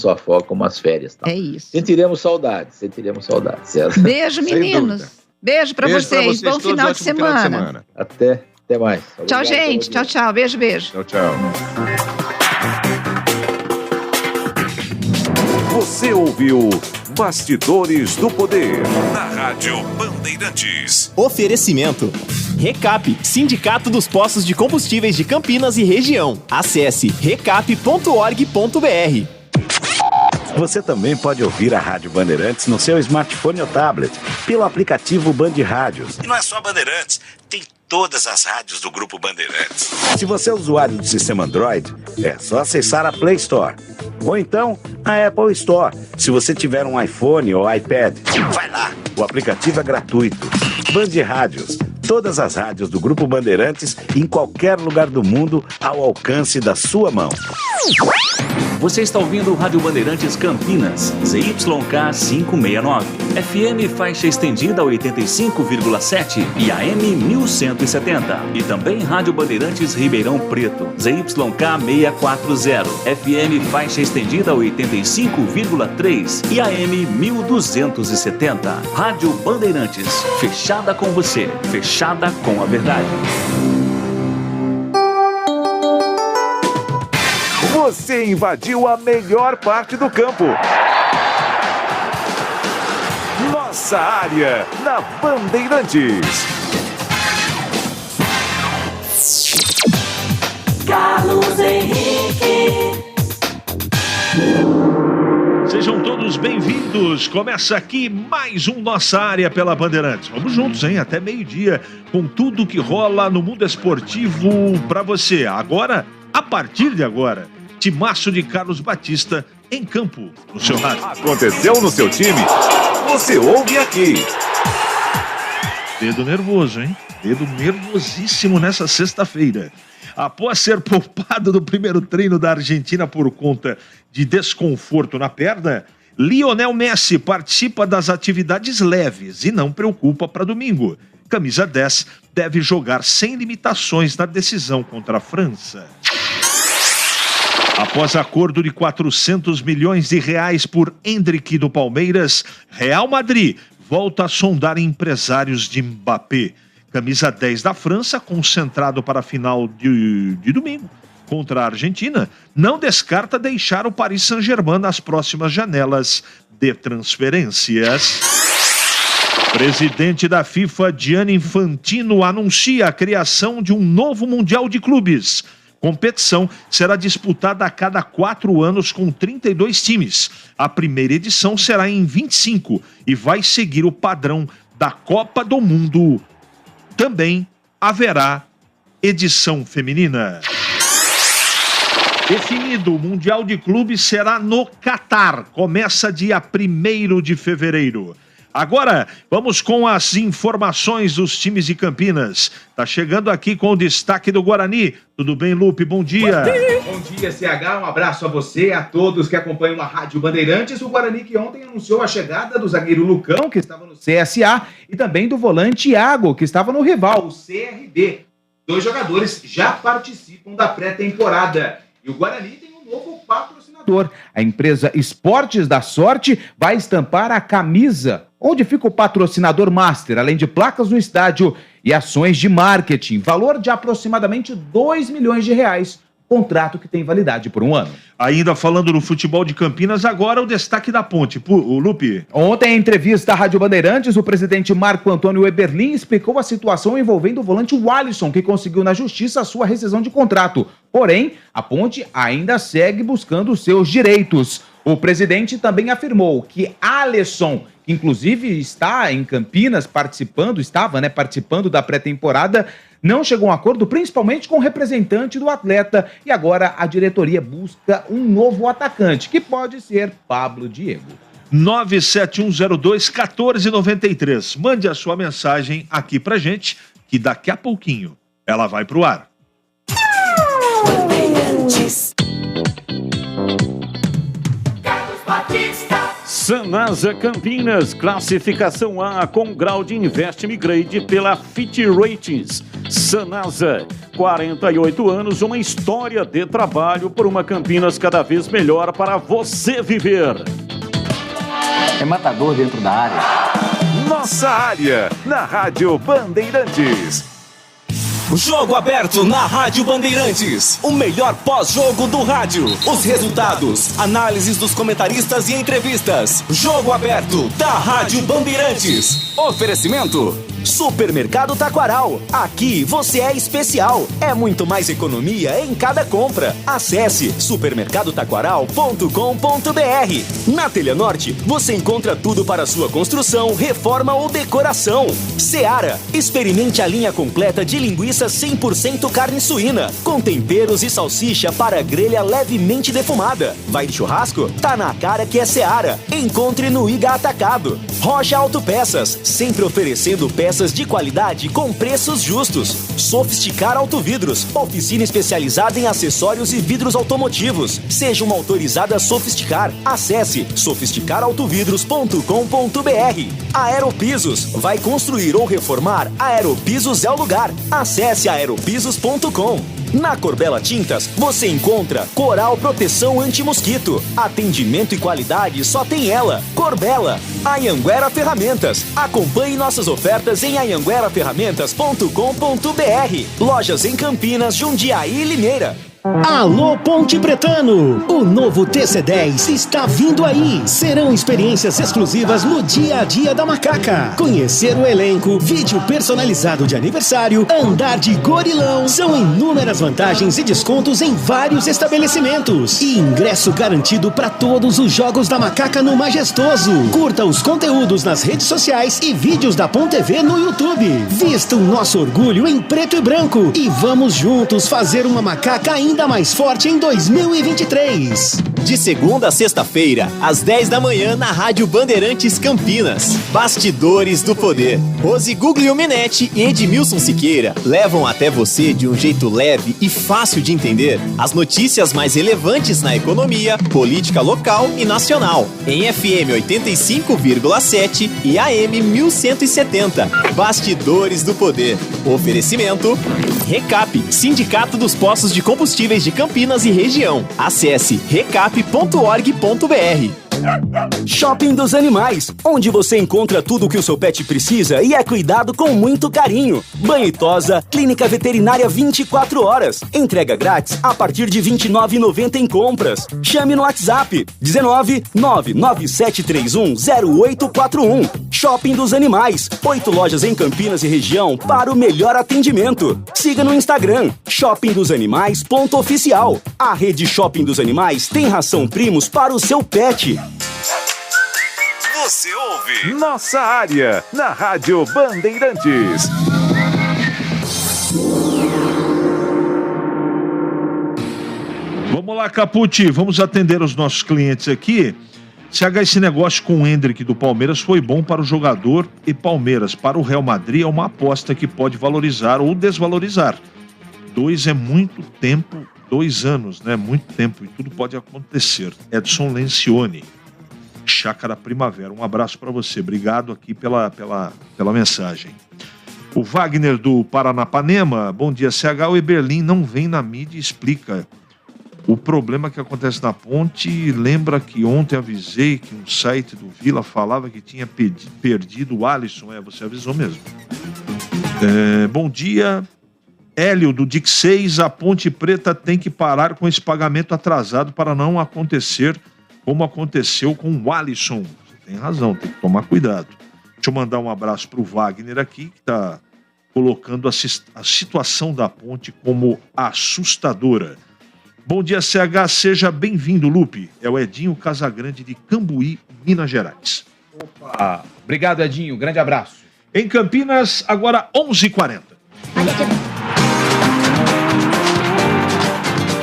só a folga como as férias. Tal. É isso. Sentiremos saudades. Certo? Beijo, meninos. Beijo pra vocês. Bom final de semana. Até mais. Tchau, gente. Tchau. Beijo. Tchau. Você ouviu Bastidores do Poder na Rádio Bandeirantes. Oferecimento. Recap, Sindicato dos Postos de Combustíveis de Campinas e Região. Acesse recap.org.br. Você também pode ouvir a Rádio Bandeirantes no seu smartphone ou tablet, pelo aplicativo Band Rádios. E não é só Bandeirantes, tem todas as rádios do Grupo Bandeirantes. Se você é usuário do sistema Android, é só acessar a Play Store. Ou então, a Apple Store, se você tiver um iPhone ou iPad. Vai lá, o aplicativo é gratuito. Band Rádios, todas as rádios do Grupo Bandeirantes, em qualquer lugar do mundo, ao alcance da sua mão. Você está ouvindo o Rádio Bandeirantes Campinas, ZYK 569, FM faixa estendida 85,7 e AM 1170. E também Rádio Bandeirantes Ribeirão Preto, ZYK 640, FM faixa estendida 85,3 e AM 1270. Rádio Bandeirantes, fechada com você, fechada com a verdade. Você invadiu a melhor parte do campo. Nossa área na Bandeirantes. Carlos Henrique. Sejam todos bem-vindos. Começa aqui mais um Nossa Área pela Bandeirantes. Vamos juntos, hein? Até meio-dia, com tudo que rola no mundo esportivo para você. Agora, a partir de agora, timaço de Carlos Batista em campo no seu rádio. Aconteceu no seu time? Você ouve aqui. Dedo nervoso, hein? Dedo nervosíssimo nessa sexta-feira. Após ser poupado do primeiro treino da Argentina por conta de desconforto na perna, Lionel Messi participa das atividades leves e não preocupa para domingo. Camisa 10 deve jogar sem limitações na decisão contra a França. Após acordo de 400 milhões de reais por Endrick do Palmeiras, Real Madrid volta a sondar empresários de Mbappé. Camisa 10 da França, concentrado para a final de domingo contra a Argentina, não descarta deixar o Paris Saint-Germain nas próximas janelas de transferências. Presidente da FIFA, Gianni Infantino, anuncia a criação de um novo Mundial de Clubes. Competição será disputada a cada 4 anos com 32 times. A primeira edição será em 25 e vai seguir o padrão da Copa do Mundo. Também haverá edição feminina. Definido, o Mundial de Clubes será no Catar. Começa dia 1º de fevereiro. Agora, vamos com as informações dos times de Campinas. Tá chegando aqui com o destaque do Guarani. Tudo bem, Lupe? Bom dia. Bom dia, CH. Um abraço a você, a todos que acompanham a Rádio Bandeirantes. O Guarani que ontem anunciou a chegada do zagueiro Lucão, que estava no CSA, e também do volante Iago, que estava no rival, o CRB. 2 jogadores já participam da pré-temporada. E o Guarani tem um novo patrocinador. A empresa Esportes da Sorte vai estampar a camisa onde fica o patrocinador master, além de placas no estádio e ações de marketing. Valor de aproximadamente R$2 milhões. Contrato que tem validade por 1 ano. Ainda falando no futebol de Campinas, agora o destaque da ponte. O Lupe. Ontem, em entrevista à Rádio Bandeirantes, o presidente Marco Antônio Eberlin explicou a situação envolvendo o volante Walisson, que conseguiu na justiça a sua rescisão de contrato. Porém, a ponte ainda segue buscando os seus direitos. O presidente também afirmou que Alisson, que inclusive está em Campinas participando da pré-temporada, não chegou a um acordo, principalmente com o representante do atleta, e agora a diretoria busca um novo atacante, que pode ser Pablo Diego. 97102-1493. Mande a sua mensagem aqui pra gente, que daqui a pouquinho ela vai pro ar. Sanasa Campinas, classificação A com grau de Investment Grade pela Fitch Ratings. Sanasa, 48 anos, uma história de trabalho por uma Campinas cada vez melhor para você viver. É matador dentro da área. Nossa área, na Rádio Bandeirantes. Jogo aberto na Rádio Bandeirantes. O melhor pós-jogo do rádio. Os resultados, análises dos comentaristas e entrevistas. Jogo aberto da Rádio Bandeirantes. Oferecimento: Supermercado Taquaral. Aqui você é especial. É muito mais economia em cada compra. Acesse supermercadotaquaral.com.br. Na Telha Norte, você encontra tudo para sua construção, reforma ou decoração. Seara. Experimente a linha completa de linguiça 100% carne suína, com temperos e salsicha para grelha levemente defumada. Vai de churrasco? Tá na cara que é Seara. Encontre no Iga Atacado. Rocha Autopeças, sempre oferecendo peças de qualidade com preços justos. Sofisticar Autovidros, oficina especializada em acessórios e vidros automotivos. Seja uma autorizada Sofisticar. Acesse sofisticarautovidros.com.br. Aeropisos, vai construir ou reformar? Aeropisos é o lugar. Acesse aeropisos.com. Na Corbella Tintas, você encontra Coral Proteção Anti-Mosquito. Atendimento e qualidade só tem ela. Corbella. Anhanguera Ferramentas. Acompanhe nossas ofertas em anhangueraferramentas.com.br. Lojas em Campinas, Jundiaí e Limeira. Alô Ponte Pretano, o novo TC10 está vindo aí. Serão experiências exclusivas no dia a dia da Macaca. Conhecer o elenco, vídeo personalizado de aniversário, andar de gorilão. São inúmeras vantagens e descontos em vários estabelecimentos. E ingresso garantido para todos os jogos da Macaca no Majestoso. Curta os conteúdos nas redes sociais e vídeos da Ponte TV no YouTube. Vista o nosso orgulho em preto e branco e vamos juntos fazer uma Macaca ainda mais forte em 2023. De segunda a sexta-feira, às 10 da manhã, na Rádio Bandeirantes Campinas. Bastidores do Poder. Rose Guglielminetti e Edmilson Siqueira levam até você, de um jeito leve e fácil de entender, as notícias mais relevantes na economia, política local e nacional. Em FM 85,7 e AM 1170. Bastidores do Poder. Oferecimento: Recap, Sindicato dos Postos de Combustíveis de Campinas e região. Acesse recap.org.br. Shopping dos Animais, onde você encontra tudo o que o seu pet precisa e é cuidado com muito carinho. Banho e tosa, clínica veterinária 24 horas. Entrega grátis a partir de R$ 29,90 em compras. Chame no WhatsApp 19 99731 0841. Shopping dos Animais, 8 lojas em Campinas e região para o melhor atendimento. Siga no Instagram, shoppingdosanimais.oficial. A rede Shopping dos Animais tem ração Primos para o seu pet. Você ouve Nossa Área, na Rádio Bandeirantes. Vamos lá, Capucci, vamos atender os nossos clientes aqui. CH, esse negócio com o Endrick do Palmeiras foi bom para o jogador e Palmeiras. Para o Real Madrid é uma aposta que pode valorizar ou desvalorizar. 2 é muito tempo, 2 anos, né? Muito tempo e tudo pode acontecer. Edson Lencioni, Chácara Primavera. Um abraço para você. Obrigado aqui pela mensagem. O Wagner do Paranapanema. Bom dia, CH. O Eberlin não vem na mídia e explica o problema que acontece na ponte. Lembra que ontem avisei que um site do Vila falava que tinha perdido o Alisson. Você avisou mesmo. Bom dia. Hélio do DIC 6. A Ponte Preta tem que parar com esse pagamento atrasado para não acontecer como aconteceu com o Alisson. Você tem razão, tem que tomar cuidado. Deixa eu mandar um abraço para o Wagner aqui, que está colocando a situação da ponte como assustadora. Bom dia, CH, seja bem-vindo, Lupe. É o Edinho Casagrande de Cambuí, Minas Gerais. Opa, obrigado, Edinho, grande abraço. Em Campinas, agora 11h40.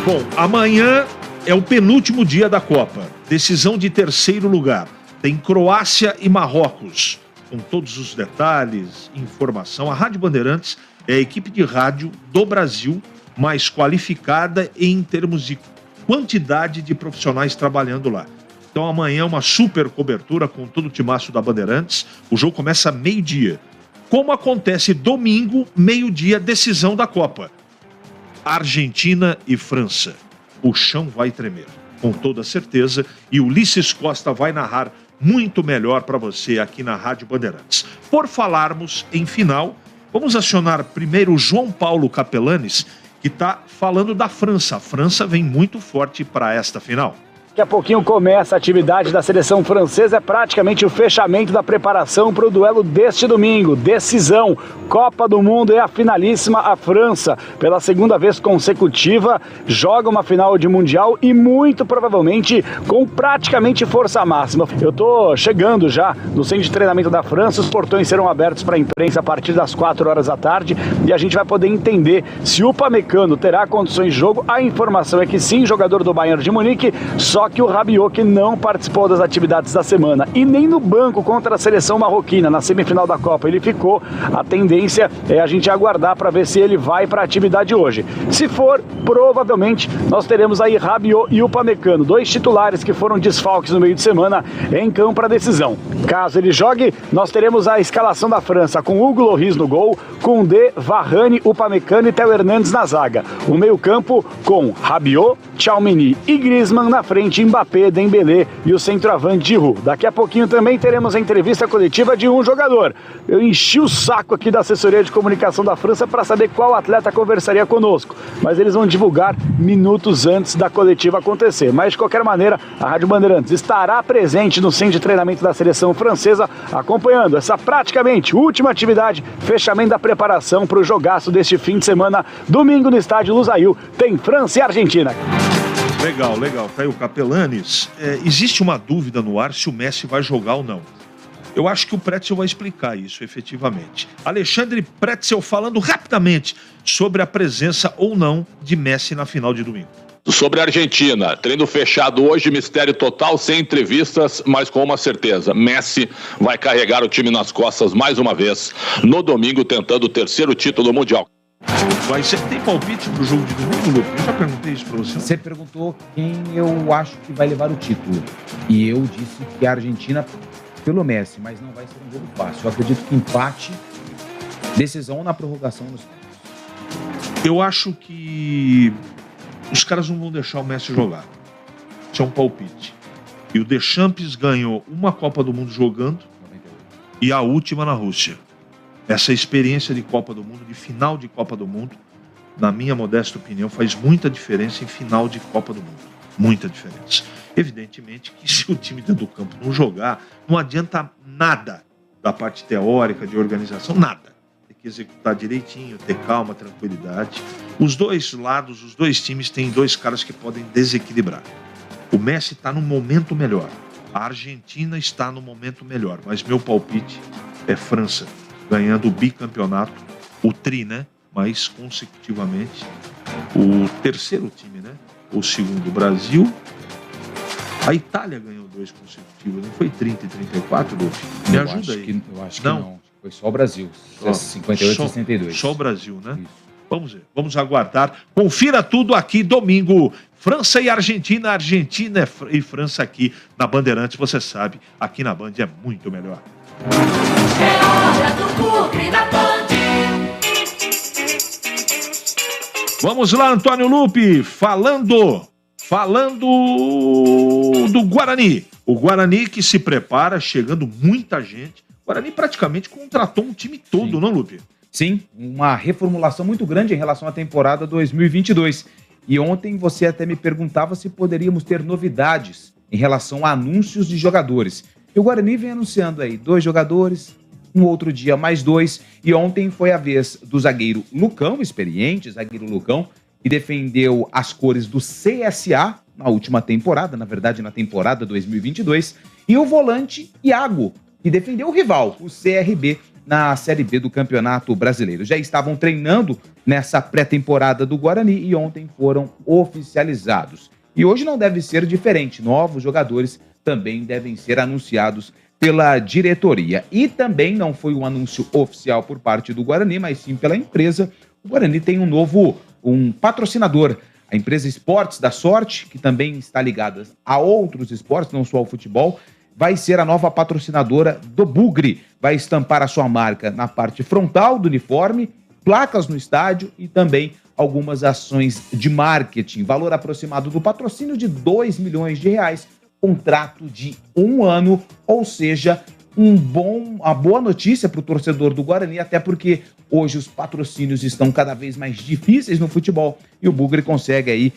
Bom, amanhã é o penúltimo dia da Copa. Decisão de terceiro lugar. Tem Croácia e Marrocos. Com todos os detalhes, informação. A Rádio Bandeirantes é a equipe de rádio do Brasil mais qualificada em termos de quantidade de profissionais trabalhando lá. Então amanhã uma super cobertura com todo o timaço da Bandeirantes. O jogo começa meio-dia. Como acontece domingo, meio-dia, decisão da Copa. Argentina e França. O chão vai tremer, com toda certeza. E Ulisses Costa vai narrar muito melhor para você aqui na Rádio Bandeirantes. Por falarmos em final, vamos acionar primeiro o João Paulo Capelanes, que está falando da França. A França vem muito forte para esta final. Daqui a pouquinho começa a atividade da seleção francesa, é praticamente o fechamento da preparação para o duelo deste domingo. Decisão, Copa do Mundo é a finalíssima, a França, pela segunda vez consecutiva, joga uma final de Mundial e muito provavelmente com praticamente força máxima. Eu estou chegando já no centro de treinamento da França, os portões serão abertos para a imprensa a partir das 4 horas da tarde e a gente vai poder entender se o Upamecano terá condições de jogo. A informação é que sim, jogador do Bayern de Munique, só que o Rabiot, que não participou das atividades da semana e nem no banco contra a seleção marroquina na semifinal da Copa ele ficou, a tendência é a gente aguardar para ver se ele vai para a atividade hoje. Se for, provavelmente nós teremos aí Rabiot e Upamecano, 2 titulares que foram desfalques no meio de semana em campo para decisão. Caso ele jogue, nós teremos a escalação da França com Hugo Lloris no gol, Koundé, Varane, Upamecano e Théo Hernandes na zaga. O meio campo com Rabiot, Tchouaméni e Griezmann na frente, Mbappé, Dembélé e o centroavante Giroud. Daqui a pouquinho também teremos a entrevista coletiva de um jogador. Eu enchi o saco aqui da assessoria de comunicação da França para saber qual atleta conversaria conosco, mas eles vão divulgar minutos antes da coletiva acontecer. Mas de qualquer maneira, a Rádio Bandeirantes estará presente no centro de treinamento da seleção francesa, acompanhando essa praticamente última atividade, fechamento da preparação para o jogaço deste fim de semana. Domingo no estádio Lusail tem França e Argentina. Legal, legal. Tá aí o Capelanes. Existe uma dúvida no ar se o Messi vai jogar ou não. Eu acho que o Pretzel vai explicar isso, efetivamente. Alexandre Pretzel falando rapidamente sobre a presença ou não de Messi na final de domingo. Sobre a Argentina, treino fechado hoje, mistério total, sem entrevistas, mas com uma certeza. Messi vai carregar o time nas costas mais uma vez, no domingo, tentando o 3º título mundial. Você tem palpite pro jogo de domingo, Lupe? Eu já perguntei isso pra você. Você perguntou quem eu acho que vai levar o título. E eu disse que a Argentina, pelo Messi, mas não vai ser um jogo fácil. Eu acredito que empate, decisão na prorrogação nos pênaltis. Eu acho que os caras não vão deixar o Messi jogar. Isso é um palpite. E o Deschamps ganhou uma Copa do Mundo jogando e a última na Rússia. Essa experiência de Copa do Mundo, de final de Copa do Mundo, na minha modesta opinião, faz muita diferença em final de Copa do Mundo. Muita diferença. Evidentemente que se o time dentro do campo não jogar, não adianta nada da parte teórica, de organização, nada. Tem que executar direitinho, ter calma, tranquilidade. Os dois lados, os dois times têm 2 caras que podem desequilibrar. O Messi está no momento melhor. A Argentina está no momento melhor. Mas meu palpite é França ganhando o bicampeonato, o tri, né? Mas consecutivamente o 3º time, né? O 2º, Brasil. A Itália ganhou 2 consecutivos, não foi 30 e 34, Lupe? Me ajuda aí. Eu acho que não. Foi só o Brasil, 58 e 62. Só o Brasil, né? Isso. Vamos ver, vamos aguardar. Confira tudo aqui domingo. França e Argentina, Argentina e França aqui na Bandeirantes, você sabe, aqui na Band é muito melhor. É hora do Bugre da Band. Vamos lá, Antônio Lupe, falando do Guarani. O Guarani que se prepara, chegando muita gente. O Guarani praticamente contratou um time todo, não, Lupe? Sim, uma reformulação muito grande em relação à temporada 2022. E ontem você até me perguntava se poderíamos ter novidades em relação a anúncios de jogadores. E o Guarani vem anunciando aí 2 jogadores, no outro dia mais 2, e ontem foi a vez do zagueiro Lucão, experiente zagueiro Lucão, que defendeu as cores do CSA na última temporada, na verdade na temporada 2022, e o volante Iago, que defendeu o rival, o CRB, na Série B do Campeonato Brasileiro. Já estavam treinando nessa pré-temporada do Guarani e ontem foram oficializados. E hoje não deve ser diferente, novos jogadores também devem ser anunciados pela diretoria. E também não foi um anúncio oficial por parte do Guarani, mas sim pela empresa. O Guarani tem um patrocinador. A empresa Esportes da Sorte, que também está ligada a outros esportes, não só ao futebol, vai ser a nova patrocinadora do Bugre. Vai estampar a sua marca na parte frontal do uniforme, placas no estádio e também algumas ações de marketing. Valor aproximado do patrocínio de R$2 milhões, contrato de 1 ano, ou seja, uma boa notícia para o torcedor do Guarani, até porque hoje os patrocínios estão cada vez mais difíceis no futebol e o Bugre consegue aí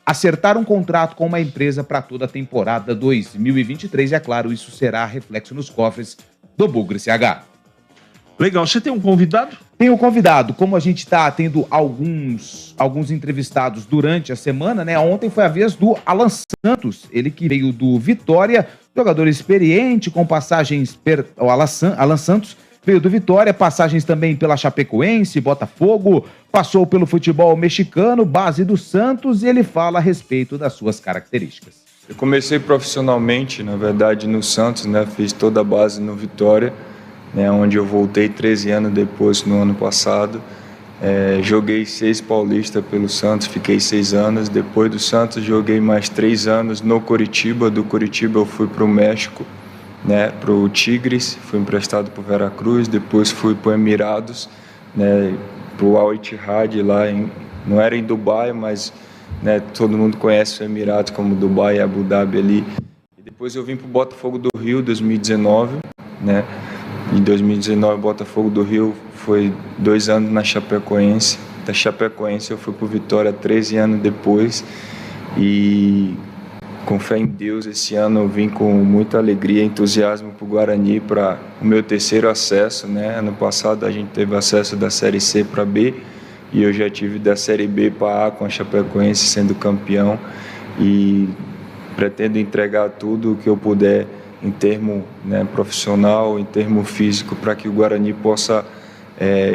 acertar um contrato com uma empresa para toda a temporada 2023 e, é claro, isso será reflexo nos cofres do Bugre CH. Legal, você tem um convidado? Tem um convidado, como a gente está tendo alguns entrevistados durante a semana, né? Ontem foi a vez do Alan Santos, ele que veio do Vitória, jogador experiente, com passagens... O Alan Santos veio do Vitória, passagens também pela Chapecoense, Botafogo, passou pelo futebol mexicano, base do Santos, e ele fala a respeito das suas características. Eu comecei profissionalmente, na verdade, no Santos, né? Fiz toda a base no Vitória, né, onde eu voltei 13 anos depois, no ano passado. Joguei 6 paulistas pelo Santos, fiquei 6 anos. Depois do Santos, joguei mais 3 anos no Coritiba. Do Coritiba eu fui para o México, né, para o Tigres, fui emprestado para o Veracruz. Depois fui para o Emirados, né, para o Al Ittihad, lá não era em Dubai, mas, né, todo mundo conhece o Emirados como Dubai e Abu Dhabi ali. E depois eu vim para o Botafogo do Rio, 2019, né. Em 2019, Botafogo do Rio foi 2 anos na Chapecoense. Da Chapecoense eu fui para o Vitória 13 anos depois. E com fé em Deus, esse ano eu vim com muita alegria e entusiasmo para o Guarani, para o meu 3º acesso, né? Ano passado a gente teve acesso da Série C para B e eu já tive da Série B para A com a Chapecoense sendo campeão. E pretendo entregar tudo o que eu puder em termo, né, profissional, em termo físico, para que o Guarani possa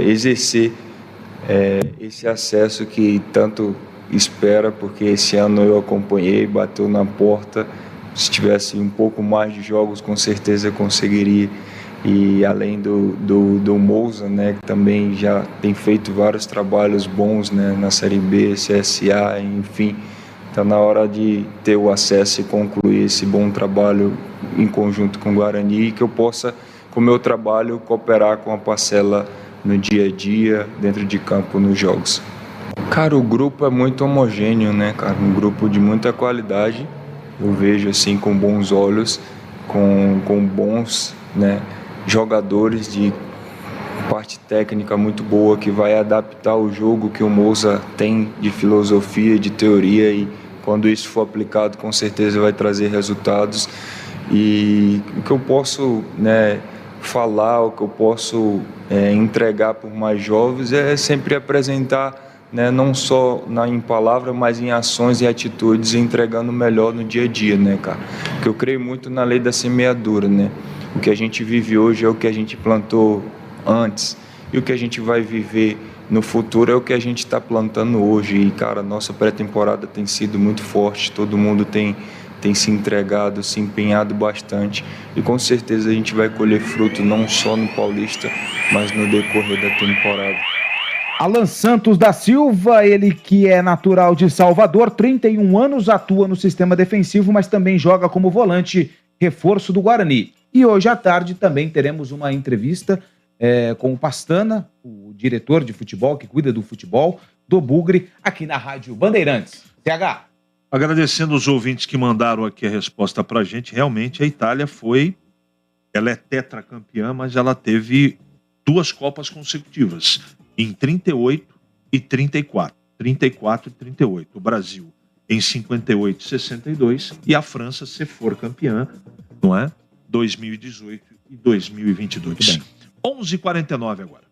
exercer esse acesso que tanto espera, porque esse ano eu acompanhei, bateu na porta. Se tivesse um pouco mais de jogos, com certeza eu conseguiria. E além do Mousa, né, que também já tem feito vários trabalhos bons, né, na Série B, CSA, enfim. Está na hora de ter o acesso e concluir esse bom trabalho em conjunto com o Guarani e que eu possa, com o meu trabalho, cooperar com a parcela no dia a dia, dentro de campo, nos jogos. Cara, o grupo é muito homogêneo, né, cara? Um grupo de muita qualidade. Eu vejo, assim, com bons olhos, com bons, né, jogadores de parte técnica muito boa, que vai adaptar o jogo que o Mousa tem de filosofia, de teoria, e quando isso for aplicado, com certeza vai trazer resultados. E o que eu posso, né, falar, o que eu posso entregar por mais jovens é sempre apresentar, né, não só em palavra, mas em ações e atitudes, entregando melhor no dia a dia, né, cara? Porque eu creio muito na lei da semeadura, né? O que a gente vive hoje é o que a gente plantou antes, e o que a gente vai viver no futuro é o que a gente está plantando hoje. E, cara, nossa pré-temporada tem sido muito forte, todo mundo tem se entregado, se empenhado bastante, e com certeza a gente vai colher fruto não só no Paulista, mas no decorrer da temporada. Alan Santos da Silva, ele que é natural de Salvador, 31 anos, atua no sistema defensivo, mas também joga como volante, reforço do Guarani. E hoje à tarde também teremos uma entrevista com o Pastana, o diretor de futebol, que cuida do futebol do Bugre, aqui na Rádio Bandeirantes. TH. Agradecendo os ouvintes que mandaram aqui a resposta pra gente, realmente a Itália ela é tetracampeã, mas ela teve 2 Copas consecutivas, em 38 e 34. 34 e 38. O Brasil em 58 e 62, e a França, se for campeã, não é? 2018 e 2022. 11h49 agora.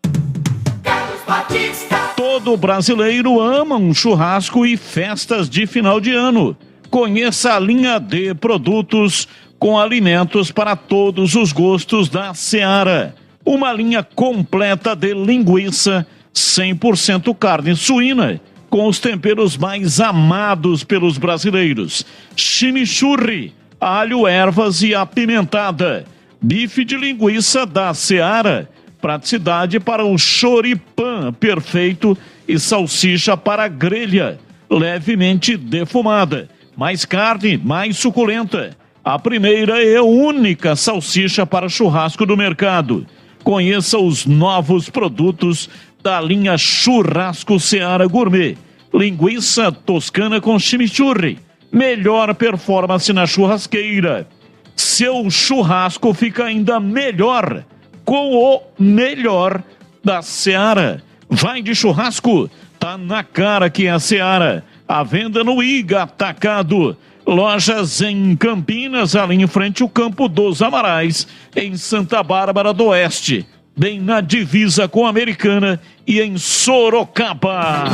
Todo brasileiro ama um churrasco e festas de final de ano. Conheça a linha de produtos com alimentos para todos os gostos da Seara. Uma linha completa de linguiça 100% carne suína, com os temperos mais amados pelos brasileiros. Chimichurri, alho, ervas e apimentada. Bife de linguiça da Seara, praticidade para o choripã perfeito e salsicha para grelha. levemente defumada, mais carne, mais suculenta. A primeira e única salsicha para churrasco do mercado. Conheça os novos produtos da linha Churrasco Seara Gourmet. Linguiça toscana com chimichurri. Melhor performance na churrasqueira. Seu churrasco fica ainda melhor com o melhor da Seara. Vai de churrasco, tá na cara que é a Seara. A venda no Iga Atacado. Lojas em Campinas, ali em frente ao Campo dos Amarais, em Santa Bárbara do Oeste, bem na divisa com a Americana e em Sorocaba.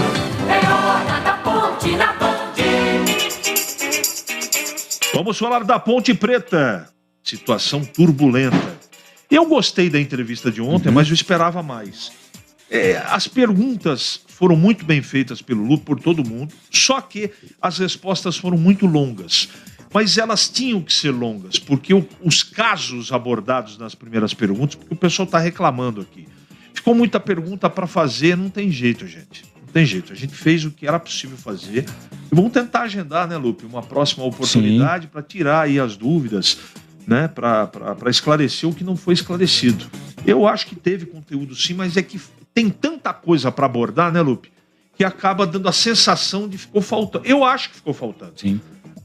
É hora da Ponte na Ponte. Vamos falar da Ponte Preta. Situação turbulenta. Eu gostei da entrevista de ontem, mas eu esperava mais. As perguntas foram muito bem feitas pelo Lupe, por todo mundo, só que as respostas foram muito longas. Mas elas tinham que ser longas, porque os casos abordados nas primeiras perguntas, porque o pessoal está reclamando aqui. Ficou muita pergunta para fazer, não tem jeito, gente. Não tem jeito. A gente fez o que era possível fazer. E vamos tentar agendar, né, Lupe, uma próxima oportunidade para tirar aí as dúvidas, né, para esclarecer o que não foi esclarecido. Eu acho que teve conteúdo sim, mas é que tem tanta coisa para abordar, né, Lupe, que acaba dando a sensação de ficou faltando. Eu acho que ficou faltando. Sim.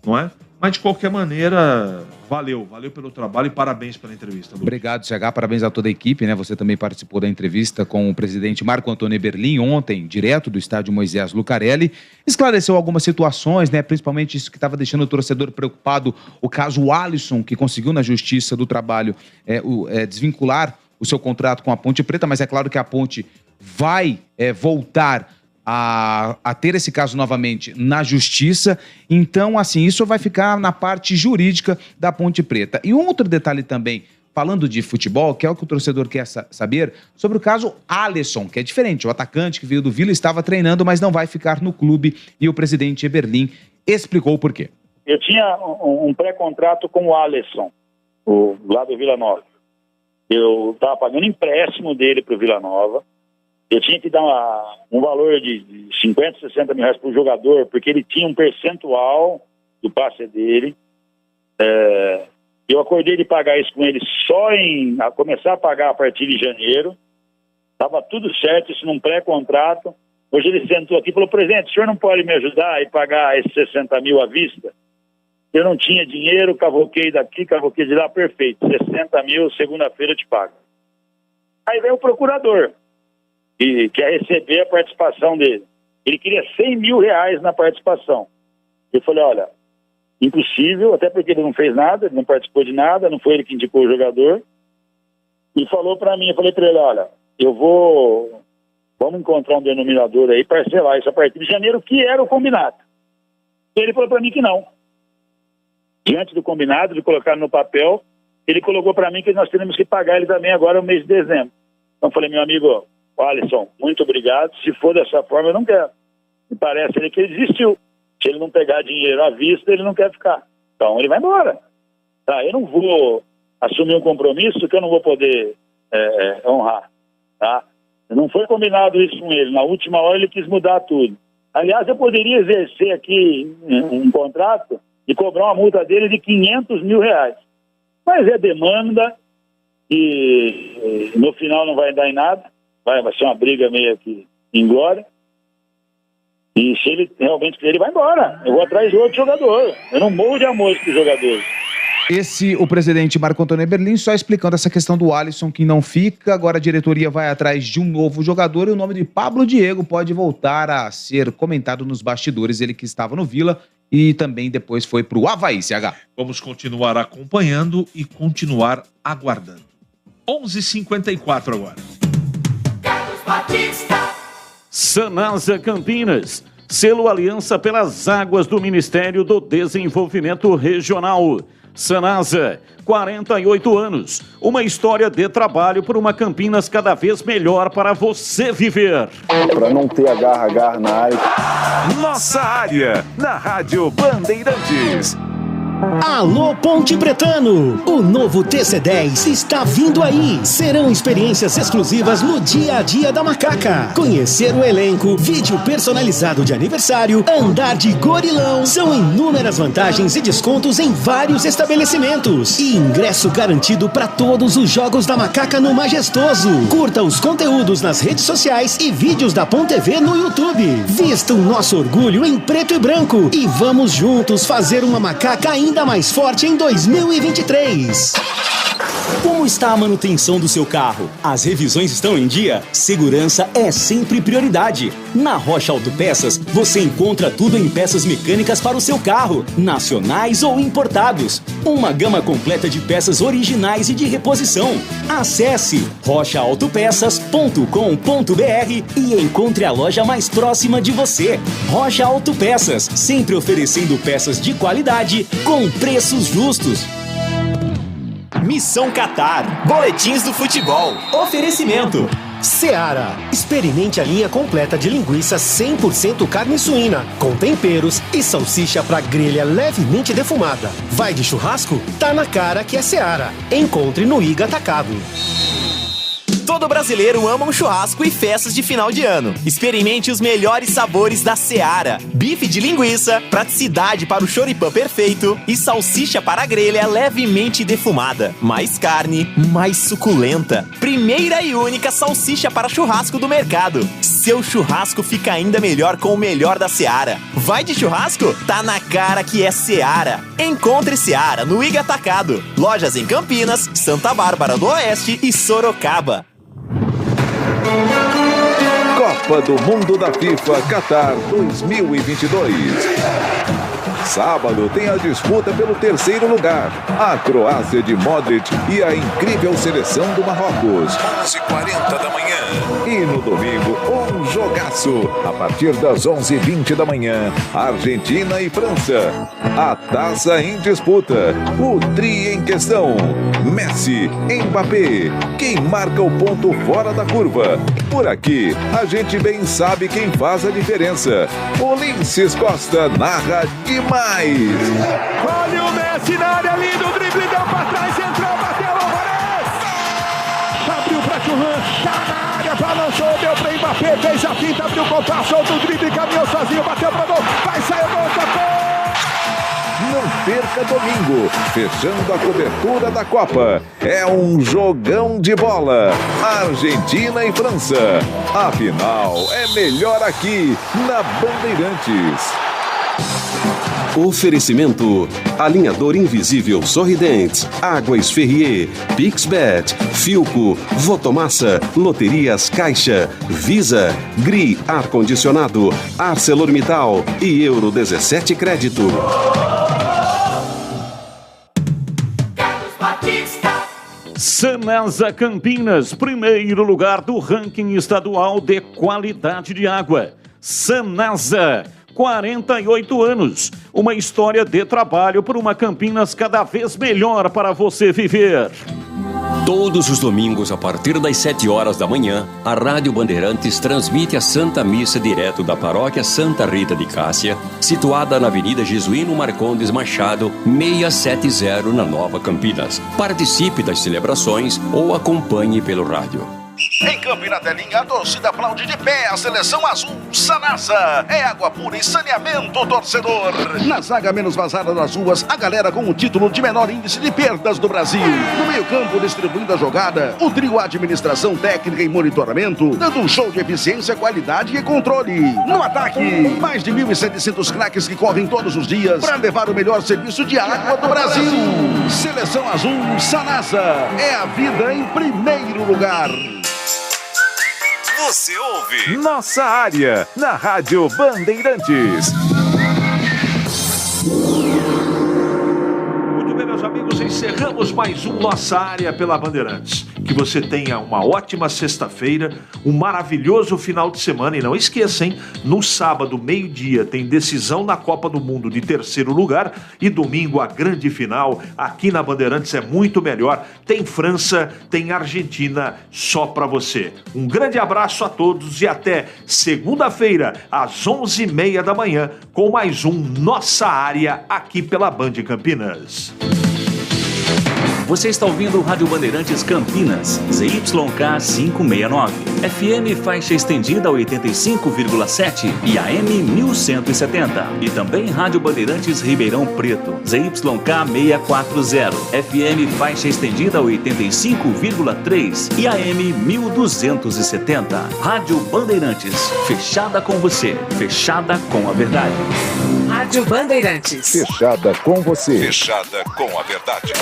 Não é? Mas, de qualquer maneira, valeu pelo trabalho e parabéns pela entrevista, Lupe. Obrigado, CH, parabéns a toda a equipe, né? Você também participou da entrevista com o presidente Marco Antônio Eberlin ontem, direto do estádio Moisés Lucarelli. Esclareceu algumas situações, né? Principalmente isso que estava deixando o torcedor preocupado, o caso Alisson, que conseguiu na Justiça do Trabalho desvincular o seu contrato com a Ponte Preta, mas é claro que a Ponte vai voltar a ter esse caso novamente na Justiça. Então, assim, isso vai ficar na parte jurídica da Ponte Preta. E um outro detalhe também, falando de futebol, que é o que o torcedor quer saber, sobre o caso Alisson, que é diferente. O atacante que veio do Vila estava treinando, mas não vai ficar no clube, e o presidente Eberlin explicou o porquê. Eu tinha um pré-contrato com o Alisson, lá do Vila Nova. Eu estava pagando empréstimo dele para o Vila Nova. Eu tinha que dar um valor de 50, 60 mil reais para o jogador, porque ele tinha um percentual do passe dele. Eu acordei de pagar isso com ele só a começar a pagar a partir de janeiro. Estava tudo certo, isso num pré-contrato. Hoje ele sentou aqui e falou: presidente, o senhor não pode me ajudar e pagar esses 60 mil à vista? Eu não tinha dinheiro, cavoquei daqui, cavoquei de lá, perfeito. 60 mil, segunda-feira eu te pago. Aí veio o procurador, que quer receber a participação dele. Ele queria 100 mil reais na participação. Eu falei: olha, impossível, até porque ele não fez nada, ele não participou de nada, não foi ele que indicou o jogador. E falou para mim, eu falei para ele: olha, vamos encontrar um denominador aí, parcelar isso a partir de janeiro, que era o combinado. Ele falou para mim que não. Diante do combinado, de colocar no papel, ele colocou para mim que nós teremos que pagar ele também agora no mês de dezembro. Então eu falei: meu amigo Alisson, muito obrigado, se for dessa forma eu não quero. Me parece que ele desistiu. Se ele não pegar dinheiro à vista, ele não quer ficar. Então ele vai embora. Tá? Eu não vou assumir um compromisso que eu não vou poder honrar. Tá? Não foi combinado isso com ele. Na última hora ele quis mudar tudo. Aliás, eu poderia exercer aqui um contrato e cobrar uma multa dele de 500 mil reais. Mas é demanda e no final não vai dar em nada. Vai ser uma briga meio que inglória. E se ele realmente quiser, ele vai embora. Eu vou atrás de outro jogador. Eu não morro de amor com os jogadores. O presidente Marco Antônio Eberlin só explicando essa questão do Alisson que não fica. Agora a diretoria vai atrás de um novo jogador e o nome de Pablo Diego pode voltar a ser comentado nos bastidores. Ele que estava no Vila e também depois foi para o Avaí, CH. Vamos continuar acompanhando e continuar aguardando. 11h54 agora. Carlos Batista. Sanasa Campinas, selo Aliança pelas Águas do Ministério do Desenvolvimento Regional. Sanasa, 48 anos, uma história de trabalho por uma Campinas cada vez melhor para você viver. Para não ter agarra na área. Nossa área, na Rádio Bandeirantes. Alô Ponte Pretano, o novo TC10 está vindo aí. Serão experiências exclusivas no dia a dia da Macaca. Conhecer o elenco, vídeo personalizado de aniversário, andar de gorilão. São inúmeras vantagens e descontos em vários estabelecimentos. E ingresso garantido para todos os jogos da Macaca no Majestoso. Curta os conteúdos nas redes sociais e vídeos da Ponte TV no YouTube. Vista o nosso orgulho em preto e branco e vamos juntos fazer uma Macaca ainda mais forte em 2023. Como está a manutenção do seu carro? As revisões estão em dia? Segurança é sempre prioridade. Na Rocha Autopeças, você encontra tudo em peças mecânicas para o seu carro, nacionais ou importados. Uma gama completa de peças originais e de reposição. Acesse rochaautopeças.com.br e encontre a loja mais próxima de você. Rocha Autopeças, sempre oferecendo peças de qualidade com preços justos. Missão Qatar. Boletins do futebol. Oferecimento. Seara. Experimente a linha completa de linguiça 100% carne suína, com temperos e salsicha para grelha levemente defumada. Vai de churrasco? Tá na cara que é Seara. Encontre no Iga Atacado. Todo brasileiro ama um churrasco e festas de final de ano. Experimente os melhores sabores da Seara. Bife de linguiça, praticidade para o choripã perfeito e salsicha para a grelha levemente defumada. Mais carne, mais suculenta. Primeira e única salsicha para churrasco do mercado. Seu churrasco fica ainda melhor com o melhor da Seara. Vai de churrasco? Tá na cara que é Seara. Encontre Seara no Iga Atacado. Lojas em Campinas, Santa Bárbara do Oeste e Sorocaba. Copa do Mundo da FIFA Qatar 2022. Sábado tem a disputa pelo terceiro lugar. A Croácia de Modric e a incrível seleção do Marrocos. 11h40 da manhã. E no domingo, um jogaço. A partir das 11h20 da manhã, Argentina e França. A taça em disputa. O tri em questão. Messi, Mbappé. Quem marca o ponto fora da curva? Por aqui, a gente bem sabe quem faz a diferença. Ulisses Costa narra demais. Olha o Messi na área, lindo drible, deu pra trás, entrou, bateu, Alvarez! Abriu pra Churran, tá na área, balançou, deu pra Mbappé, fez a finta, abriu o compasso, soltou o drible, caminhou sozinho, bateu pra gol, vai sair o gol, tocou! Não perca domingo, fechando a cobertura da Copa. É um jogão de bola. Argentina e França. A final é melhor aqui, na Bandeirantes. Oferecimento: Alinhador Invisível Sorridentes, Águas Ferrier, Pixbet, Filco, Votomassa, Loterias Caixa, Visa, Gri Ar-Condicionado, ArcelorMittal e Euro 17 Crédito. Sanasa Campinas, primeiro lugar do ranking estadual de qualidade de água. Sanasa, 48 anos, uma história de trabalho por uma Campinas cada vez melhor para você viver. Todos os domingos, a partir das 7 horas da manhã, a Rádio Bandeirantes transmite a Santa Missa direto da Paróquia Santa Rita de Cássia, situada na Avenida Jesuíno Marcondes Machado, 670, na Nova Campinas. Participe das celebrações ou acompanhe pelo rádio. Em campo e na telinha, a torcida aplaude de pé a seleção azul Sanasa. É água pura e saneamento, torcedor. Na zaga menos vazada das ruas, a galera com o título de menor índice de perdas do Brasil. No meio campo, distribuindo a jogada, o trio administração técnica e monitoramento, dando um show de eficiência, qualidade e controle. No ataque, mais de 1.700 craques que correm todos os dias para levar o melhor serviço de água do Brasil. Seleção azul Sanasa. É a vida em primeiro lugar. Você ouve Nossa Área, na Rádio Bandeirantes. Muito bem, meus amigos, encerramos mais um Nossa Área pela Bandeirantes. que você tenha uma ótima sexta-feira, um maravilhoso final de semana. E não esqueça, hein? No sábado, meio-dia, tem decisão na Copa do Mundo de terceiro lugar. E domingo, a grande final. Aqui na Bandeirantes é muito melhor. Tem França, tem Argentina, só pra você. Um grande abraço a todos e até segunda-feira, às 11h30 da manhã, com mais um Nossa Área aqui pela Band Campinas. Você está ouvindo o Rádio Bandeirantes Campinas, ZYK 569, FM faixa estendida 85,7 e AM 1170. E também Rádio Bandeirantes Ribeirão Preto, ZYK 640, FM faixa estendida 85,3 e AM 1270. Rádio Bandeirantes, fechada com você, fechada com a verdade. Rádio Bandeirantes. Fechada com você. Fechada com a verdade.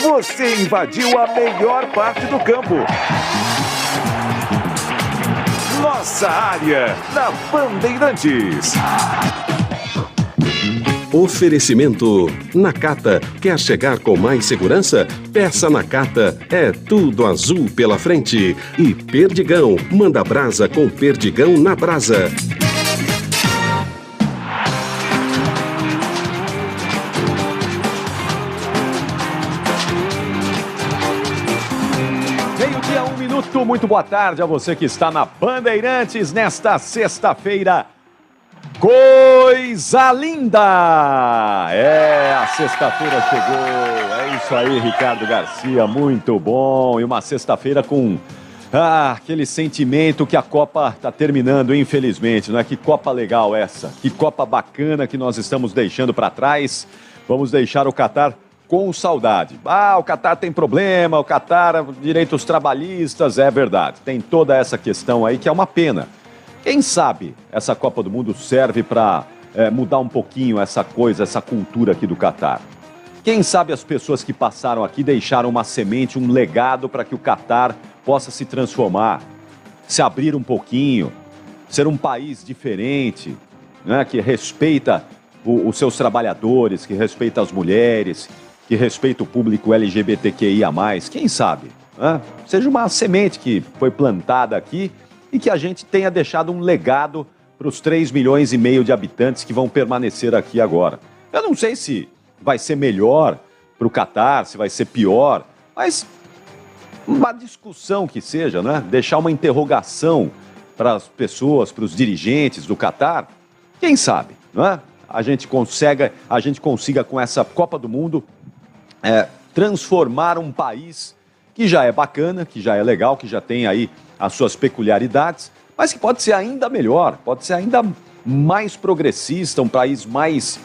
Você invadiu a melhor parte do campo. Nossa Área, na Bandeirantes. Oferecimento Nakata. Quer chegar com mais segurança? Peça Nakata. É tudo azul pela frente. E Perdigão. Manda brasa com Perdigão na brasa. Meio-dia, 1 minuto. Muito boa tarde a você que está na Bandeirantes nesta sexta-feira. Coisa linda! A sexta-feira chegou. É isso aí, Ricardo Garcia, muito bom. E uma sexta-feira com aquele sentimento que a Copa está terminando, infelizmente, não é? Que Copa legal essa, que Copa bacana que nós estamos deixando para trás. Vamos deixar o Catar com saudade. O Catar tem problema, o Catar, direitos trabalhistas, é verdade. Tem toda essa questão aí que é uma pena. Quem sabe essa Copa do Mundo serve para mudar um pouquinho essa coisa, essa cultura aqui do Catar. Quem sabe as pessoas que passaram aqui deixaram uma semente, um legado para que o Catar possa se transformar, se abrir um pouquinho, ser um país diferente, né, que respeita os seus trabalhadores, que respeita as mulheres, que respeita o público LGBTQIA+. Quem sabe? Né? Seja uma semente que foi plantada aqui e que a gente tenha deixado um legado para os 3,5 milhões de habitantes que vão permanecer aqui agora. Eu não sei se vai ser melhor para o Catar, se vai ser pior, mas uma discussão que seja, né? Deixar uma interrogação para as pessoas, para os dirigentes do Catar, quem sabe, né? A gente consiga com essa Copa do Mundo transformar um país que já é bacana, que já é legal, que já tem aí as suas peculiaridades, mas que pode ser ainda melhor, pode ser ainda mais progressista, um país mais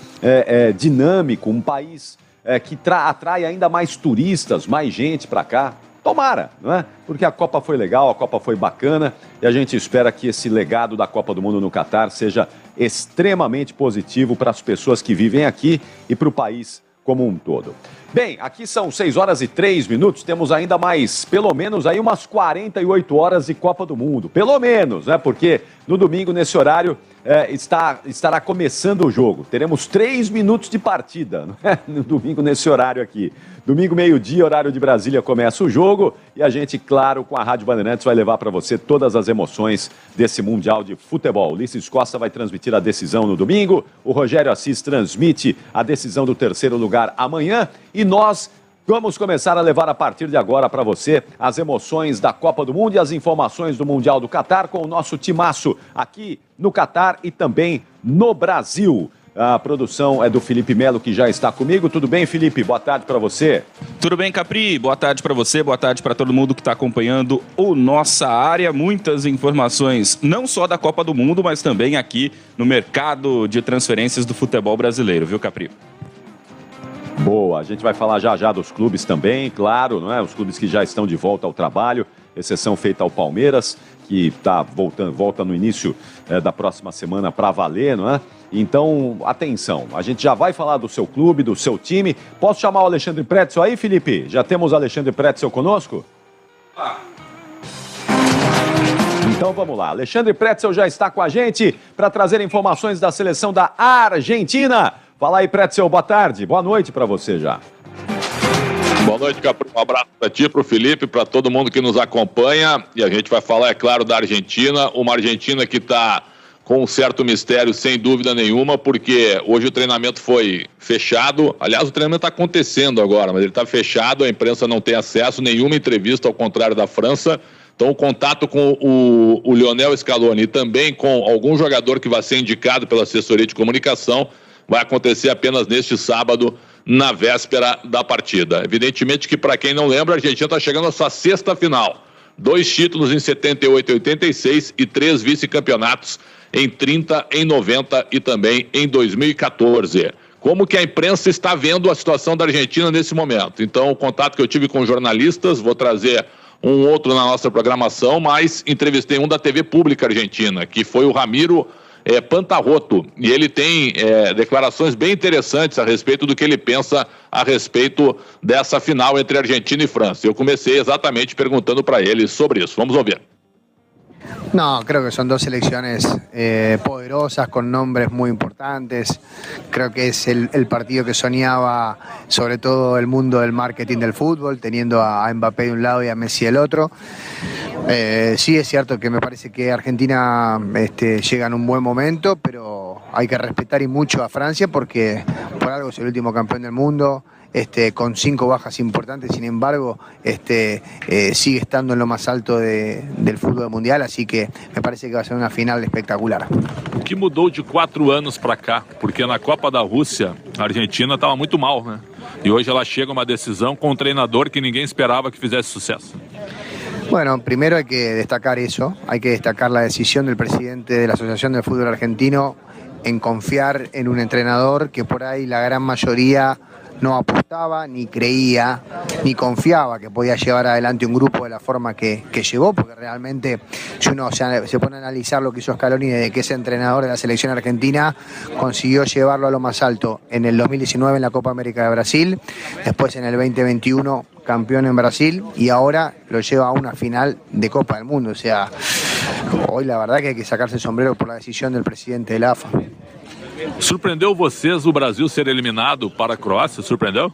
dinâmico, um país que atrai ainda mais turistas, mais gente para cá. Tomara, não é? Porque a Copa foi legal, a Copa foi bacana e a gente espera que esse legado da Copa do Mundo no Catar seja extremamente positivo para as pessoas que vivem aqui e para o país como um todo. Bem, aqui são 6h03, temos ainda mais, pelo menos aí umas 48 horas de Copa do Mundo, pelo menos, né? Porque no domingo, nesse horário, estará começando o jogo. Teremos 3 minutos de partida, né? No domingo, nesse horário aqui. Domingo, meio-dia, horário de Brasília, começa o jogo e a gente, claro, com a Rádio Bandeirantes vai levar para você todas as emoções desse Mundial de Futebol. Ulisses Costa vai transmitir a decisão no domingo, o Rogério Assis transmite a decisão do terceiro lugar amanhã e nós vamos começar a levar a partir de agora para você as emoções da Copa do Mundo e as informações do Mundial do Catar com o nosso timaço aqui no Catar e também no Brasil. A produção é do Felipe Melo, que já está comigo. Tudo bem, Felipe? Boa tarde para você. Tudo bem, Capri? Boa tarde para você, boa tarde para todo mundo que está acompanhando o Nossa Área. Muitas informações, não só da Copa do Mundo, mas também aqui no mercado de transferências do futebol brasileiro, viu, Capri? Boa, a gente vai falar já dos clubes também, claro, não é? Os clubes que já estão de volta ao trabalho, exceção feita ao Palmeiras, que volta no início da próxima semana para valer, não é? Então, atenção, a gente já vai falar do seu clube, do seu time. Posso chamar o Alexandre Pretzel aí, Felipe? Já temos o Alexandre Pretzel conosco? Então vamos lá, Alexandre Pretzel já está com a gente para trazer informações da seleção da Argentina. Fala aí, Pretzel, boa tarde, boa noite para você já. Boa noite, Capri. Um abraço para ti, para o Felipe, para todo mundo que nos acompanha. E a gente vai falar, é claro, da Argentina. Uma Argentina que está com um certo mistério, sem dúvida nenhuma, porque hoje o treinamento foi fechado. Aliás, o treinamento está acontecendo agora, mas ele está fechado, a imprensa não tem acesso, nenhuma entrevista, ao contrário da França. Então, o contato com o Lionel Scaloni e também com algum jogador que vai ser indicado pela assessoria de comunicação vai acontecer apenas neste sábado, na véspera da partida. Evidentemente que, para quem não lembra, a Argentina está chegando à sua sexta final. 2 títulos em 78 e 86 e 3 vice-campeonatos em 30, em 90 e também em 2014. Como que a imprensa está vendo a situação da Argentina nesse momento? Então, o contato que eu tive com jornalistas, vou trazer um outro na nossa programação, mas entrevistei um da TV Pública Argentina, que foi o Ramiro Pantarotto, e ele tem declarações bem interessantes a respeito do que ele pensa a respeito dessa final entre Argentina e França. Eu comecei exatamente perguntando para ele sobre isso. Vamos ouvir. No, creo que son dos selecciones poderosas, con nombres muy importantes. Creo que es el partido que soñaba sobre todo el mundo del marketing del fútbol, teniendo a Mbappé de un lado y a Messi del otro. Sí es cierto que me parece que Argentina llega en un buen momento, pero hay que respetar y mucho a Francia porque por algo es el último campeón del mundo. Con 5 bajas importantes, sin embargo, sigue estando en lo más alto del fútbol mundial, así que me parece que va a ser una final espectacular. O que mudou de 4 anos para cá? Porque na Copa da Rússia, a Argentina estava muito mal, né? E hoje ela chega a uma decisão com um treinador que ninguém esperava que fizesse sucesso. Bueno, primero hay que destacar eso, hay que destacar la decisión del presidente de la Asociación de Fútbol Argentino en confiar en un entrenador que por ahí la gran mayoría no apostaba, ni creía, ni confiaba que podía llevar adelante un grupo de la forma que llevó, porque realmente si uno se pone a analizar lo que hizo Scaloni desde que es entrenador de la selección argentina, consiguió llevarlo a lo más alto en el 2019 en la Copa América de Brasil, después en el 2021 campeón en Brasil y ahora lo lleva a una final de Copa del Mundo. O sea, hoy la verdad que hay que sacarse el sombrero por la decisión del presidente de la AFA. Surpreendeu vocês o Brasil ser eliminado para a Croácia? Surpreendeu?